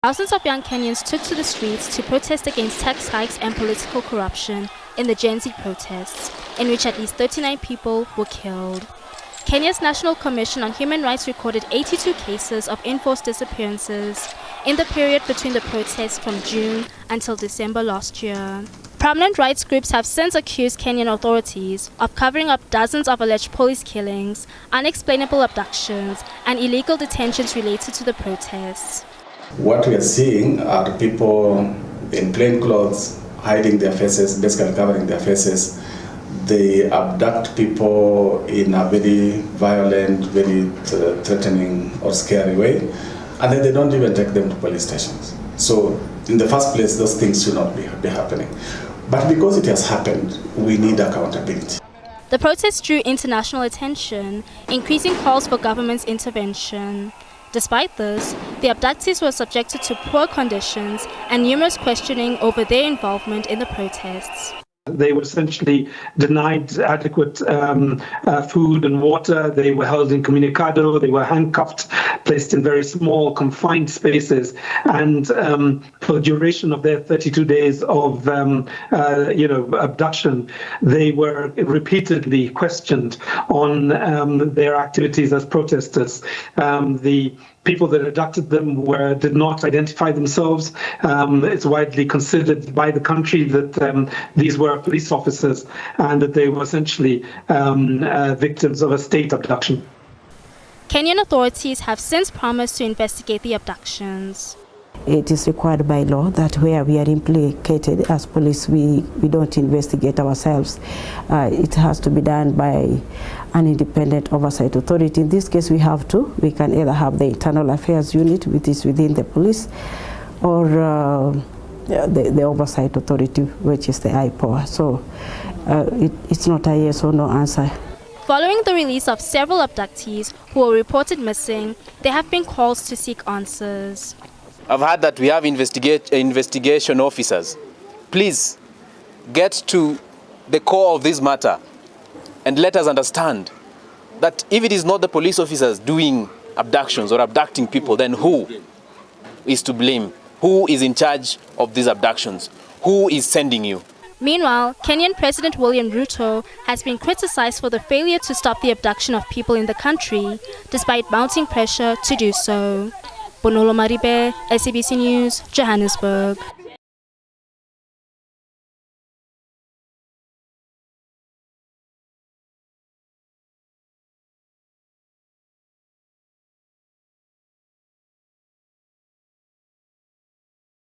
Thousands of young Kenyans took to the streets to protest against tax hikes and political corruption in the Gen Z protests, in which at least 39 people were killed. Kenya's National Commission on Human Rights recorded 82 cases of enforced disappearances in the period between the protests from June until December last year. Prominent rights groups have since accused Kenyan authorities of covering up dozens of alleged police killings, unexplainable abductions, and illegal detentions related to the protests. What we are seeing are people in plain clothes hiding their faces, basically covering their faces. They abduct people in a very violent, very threatening or scary way, and then they don't even take them to police stations. So in the first place, those things should not be happening. But because it has happened, we need accountability. The protests drew international attention, increasing calls for government's intervention. Despite this, the abductees were subjected to poor conditions and numerous questioning over their involvement in the protests. They were essentially denied adequate food and water. They were held incommunicado. They were handcuffed, placed in very small, confined spaces. And for the duration of their 32 days of, abduction, they were repeatedly questioned on their activities as protesters. The people that abducted them did not identify themselves. It's widely considered by the country that these were police officers and that they were essentially victims of a state abduction. Kenyan authorities have since promised to investigate the abductions. It is required by law that where we are implicated as police, we don't investigate ourselves. It has to be done by an independent oversight authority. In this case, we have two. We can either have the Internal Affairs Unit, which is within the police, or the oversight authority, which is the IPOA. So it's not a yes or no answer. Following the release of several abductees who were reported missing, there have been calls to seek answers. I've heard that we have investigation officers. Please get to the core of this matter and let us understand that if it is not the police officers doing abductions or abducting people, then who is to blame? Who is in charge of these abductions? Who is sending you? Meanwhile, Kenyan President William Ruto has been criticized for the failure to stop the abduction of people in the country, despite mounting pressure to do so. Bonolo Maribe, SABC News, Johannesburg.